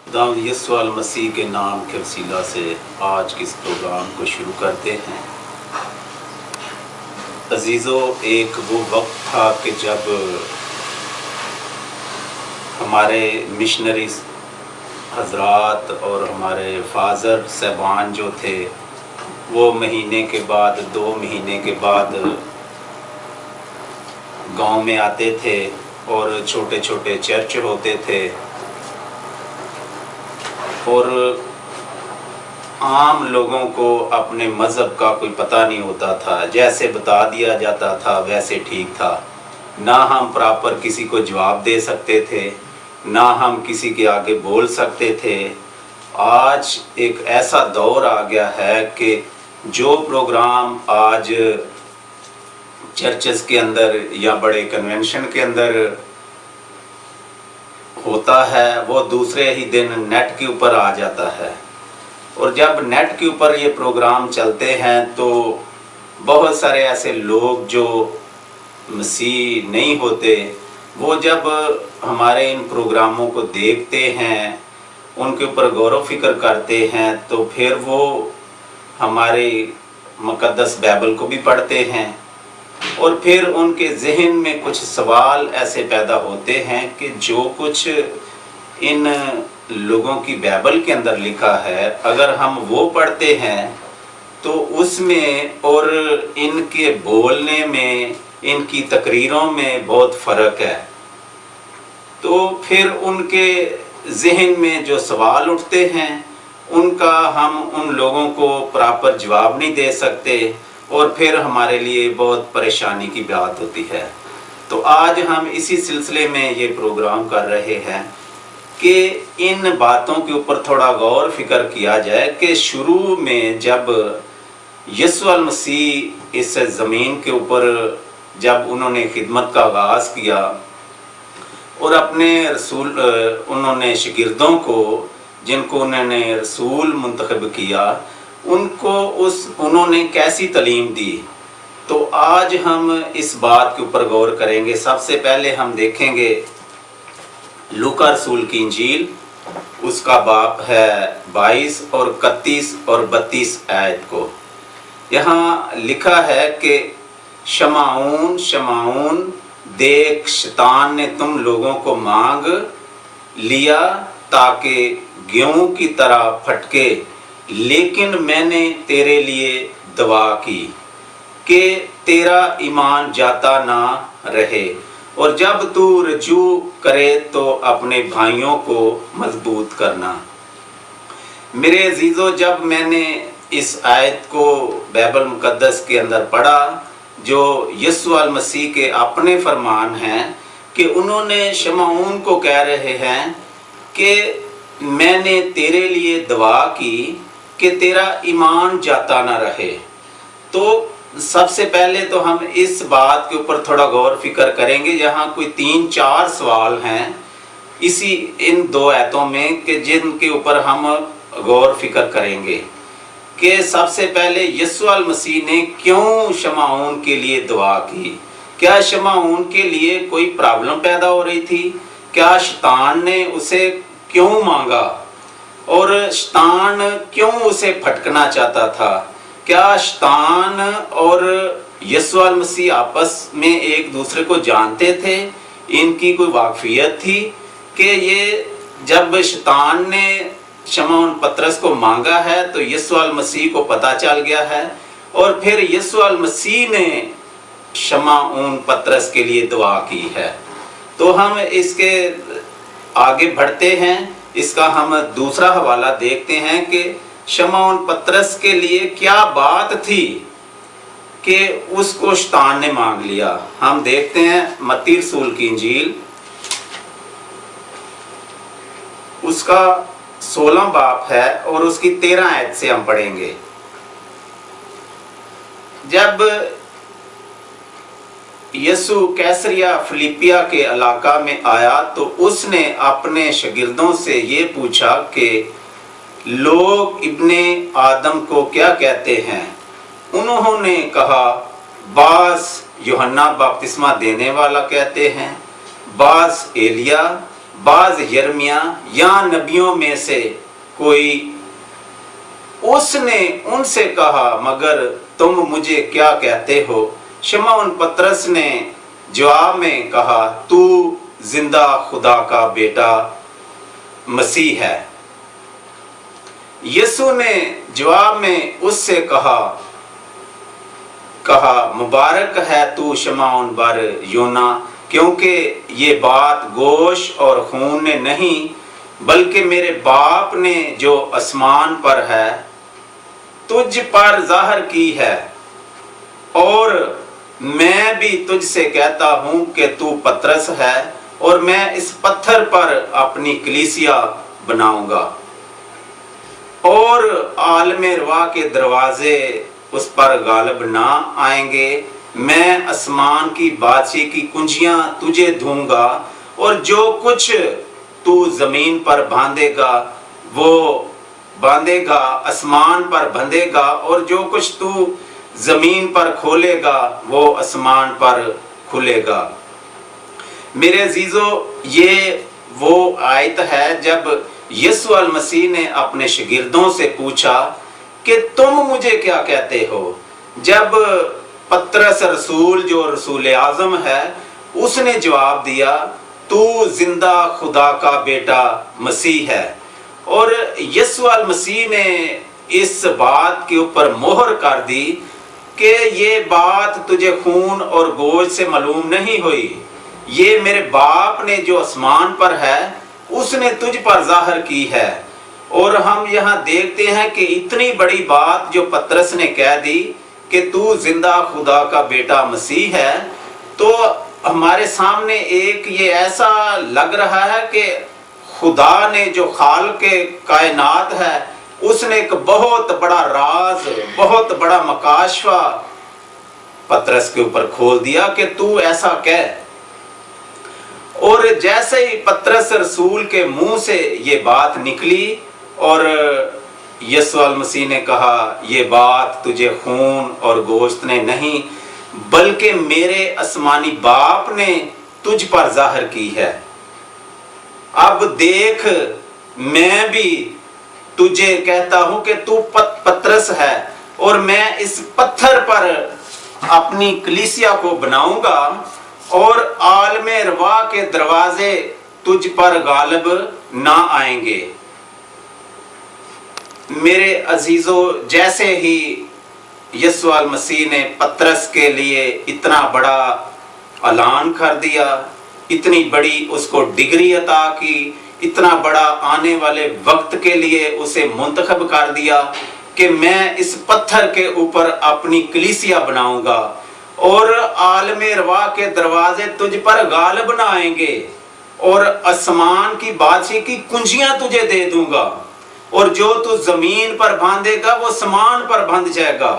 खुदावंद यीशु मसीह के नाम के वसीला से आज के इस प्रोग्राम को शुरू करते हैं। अजीज़ों, एक वो वक्त था कि जब हमारे मिशनरीज हजरात और हमारे फादर साहबान जो थे वो महीने के बाद 2 महीने के बाद गांव में आते थे और छोटे छोटे चर्च होते थे और आम लोगों को अपने मज़हब का कोई पता नहीं होता था। जैसे बता दिया जाता था वैसे ठीक था। ना हम प्रॉपर किसी को जवाब दे सकते थे, ना हम किसी के आगे बोल सकते थे। आज एक ऐसा दौर आ गया है कि जो प्रोग्राम आज चर्चेस के अंदर या बड़े कन्वेंशन के अंदर होता है वो दूसरे ही दिन नेट के ऊपर आ जाता है। और जब नेट के ऊपर ये प्रोग्राम चलते हैं तो बहुत सारे ऐसे लोग जो मसीह नहीं होते वो जब हमारे इन प्रोग्रामों को देखते हैं, उनके ऊपर गौर व फिक्र करते हैं, तो फिर वो हमारे मुक़द्दस बाइबल को भी पढ़ते हैं और फिर उनके जहन में कुछ सवाल ऐसे पैदा होते हैं कि जो कुछ इन लोगों की बाइबल के अंदर लिखा है अगर हम वो पढ़ते हैं तो उसमें और इनके बोलने में, इनकी तकरीरों में बहुत फ़र्क है। तो फिर उनके जहन में जो सवाल उठते हैं उनका हम उन लोगों को प्रॉपर जवाब नहीं दे सकते और फिर हमारे लिए बहुत परेशानी की बात होती है। तो आज हम इसी सिलसिले में ये प्रोग्राम कर रहे हैं कि इन बातों के ऊपर थोड़ा गौर फिक्र किया जाए कि शुरू में जब यीशु मसीह इस ज़मीन के ऊपर जब उन्होंने खिदमत का आगाज़ किया और अपने रसूल उन्होंने शागिर्दों को जिनको उन्होंने रसूल मुंतखब किया उनको उन्होंने कैसी तालीम दी, तो आज हम इस बात के ऊपर गौर करेंगे। सबसे पहले हम देखेंगे लूका रसूल की इंजील, उसका बाब है 22 और 31 और 32 आयत को। यहाँ लिखा है कि शमाऊन शमाऊन, देख शैतान ने तुम लोगों को मांग लिया ताकि गेहूं की तरह फटके, लेकिन मैंने तेरे लिए दुआ की कि तेरा ईमान जाता ना रहे, और जब तू रजू करे तो अपने भाइयों को मजबूत करना। मेरे अजीज़ों, जब मैंने इस आयत को बाइबल मुक़द्दस के अंदर पढ़ा जो यीशु मसीह के अपने फरमान हैं कि उन्होंने शमाऊन को कह रहे हैं कि मैंने तेरे लिए दुआ की कि तेरा ईमान जाता ना रहे। तो सबसे पहले तो हम इस बात के ऊपर थोड़ा गौर फिक्र करेंगे। यहाँ कोई 3-4 सवाल हैं इसी इन 2 आयतों में कि जिनके ऊपर हम गौर फिक्र करेंगे कि सबसे पहले यीशु मसीह ने क्यों शमाऊन के लिए दुआ की। क्या शमाऊन के लिए कोई प्रॉब्लम पैदा हो रही थी? क्या शैतान ने उसे क्यों मांगा और शैतान क्यों उसे फटकना चाहता था? क्या शैतान और यीशु मसीह आपस में एक दूसरे को जानते थे? इनकी कोई वाकफियत थी कि ये जब शैतान ने शमौन पतरस को मांगा है तो यीशु मसीह को पता चल गया है और फिर यीशु मसीह ने शमौन पतरस के लिए दुआ की है। तो हम इसके आगे बढ़ते हैं, इसका हम दूसरा हवाला देखते हैं कि शमौन पतरस के लिए क्या बात थी कि उसको शैतान ने मांग लिया। हम देखते हैं मत्ती रसूल की इंजील, उसका 16 बाब है और उसकी 13 आयत से हम पढ़ेंगे। जब यीशु कैसरिया फिलिपिया के इलाका में आया तो उसने अपने शागिर्दों से ये पूछा कि लोग इब्ने आदम को क्या कहते हैं? उन्होंने कहा, बास यूहन्ना बपतिस्मा देने वाला कहते हैं, बास एलिया, بعض یرمیہ یا نبیوں میں سے کوئی، اس نے ان سے کہا مگر تم مجھے کیا کہتے ہو؟ شمعون پطرس نے جواب میں کہا تو زندہ خدا کا بیٹا مسیح ہے۔ یسوع نے جواب میں اس سے کہا مبارک ہے تو شمعون بر یونا، کیونکہ یہ بات گوشت اور خون نے نہیں بلکہ میرے باپ نے جو آسمان پر ہے تجھ پر ظاہر کی ہے۔ اور میں بھی تجھ سے کہتا ہوں کہ تو پطرس ہے، اور میں اس پتھر پر اپنی کلیسیا بناؤں گا، اور عالم روا کے دروازے اس پر غالب نہ آئیں گے۔ میں آسمان کی بادشاہی کی کنجیاں تجھے دوں گا، اور جو کچھ تو زمین پر باندھے گا وہ باندھے گا آسمان پر بندھے گا، اور جو کچھ تو زمین پر کھولے گا وہ آسمان پر کھلے گا۔ میرے عزیزو، یہ وہ آیت ہے جب یسوع المسیح نے اپنے شاگردوں سے پوچھا کہ تم مجھے کیا کہتے ہو؟ جب پطرس رسول جو رسول اعظم ہے اس نے جواب دیا تو زندہ خدا کا بیٹا مسیح ہے، اور یسوع المسیح نے اس بات کے اوپر مہر کر دی کہ یہ بات تجھے خون اور گوشت سے معلوم نہیں ہوئی، یہ میرے باپ نے جو آسمان پر ہے اس نے تجھ پر ظاہر کی ہے۔ اور ہم یہاں دیکھتے ہیں کہ اتنی بڑی بات جو پطرس نے کہہ دی کہ تو زندہ خدا کا بیٹا مسیح ہے، تو ہمارے سامنے ایک یہ ایسا لگ رہا ہے کہ خدا نے جو خالق کائنات ہے اس نے ایک بہت بڑا راز، بہت بڑا مکاشفہ پطرس کے اوپر کھول دیا کہ تو ایسا کہہ۔ اور جیسے ہی پطرس رسول کے منہ سے یہ بات نکلی اور یسوع المسیح نے کہا یہ بات تجھے خون اور گوشت نے نہیں بلکہ میرے آسمانی باپ نے تجھ پر ظاہر کی ہے۔ اب دیکھ میں بھی تجھے کہتا ہوں کہ تو پطرس ہے، اور میں اس پتھر پر اپنی کلیسیا کو بناؤں گا، اور عالم روا کے دروازے تجھ پر غالب نہ آئیں گے۔ میرے عزیزو، جیسے ہی یسوع المسیح نے پطرس کے لیے اتنا بڑا اعلان کر دیا، اتنی بڑی اس کو ڈگری عطا کی، اتنا بڑا آنے والے وقت کے لیے اسے منتخب کر دیا کہ میں اس پتھر کے اوپر اپنی کلیسیا بناؤں گا، اور عالم روا کے دروازے تجھ پر غالب نہ آئیں گے، اور آسمان کی بادشاہی کی کنجیاں تجھے دے دوں گا، اور جو تو زمین پر باندھے گا وہ آسمان پر بندھ جائے گا،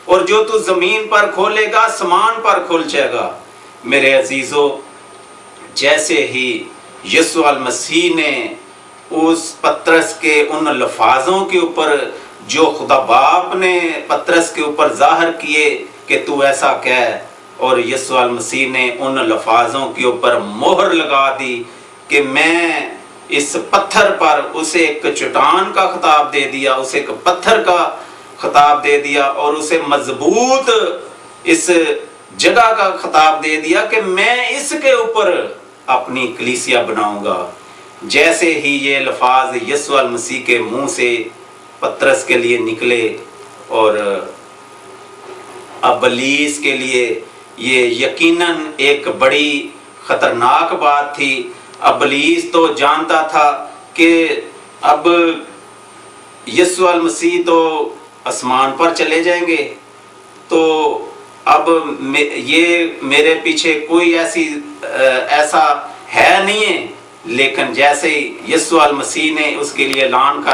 اور جو تو زمین پر کھولے گا آسمان پر کھل جائے گا۔ میرے عزیزو، جیسے ہی یسوع المسیح نے اس پطرس کے ان الفاظوں کے اوپر جو خدا باپ نے پطرس کے اوپر ظاہر کیے کہ تو ایسا کہہ، اور یسوع المسیح نے ان الفاظوں کے اوپر مہر لگا دی کہ میں اس پتھر پر اسے ایک چٹان کا خطاب دے دیا، اسے ایک پتھر کا خطاب دے دیا، اور اسے مضبوط اس جگہ کا خطاب دے دیا کہ میں اس کے اوپر اپنی کلیسیا بناؤں گا۔ جیسے ہی یہ الفاظ یسوع المسیح کے منہ سے پطرس کے لیے نکلے، اور ابلیس کے لیے یہ یقیناً ایک بڑی خطرناک بات تھی۔ ابلیس تو جانتا تھا کہ اب یسوع المسیح تو آسمان پر چلے جائیں گے، تو اب یہ میرے پیچھے کوئی ایسا ہے نہیں ہے، لیکن جیسے یسوع المسیح نے اس کے لیے اعلان کر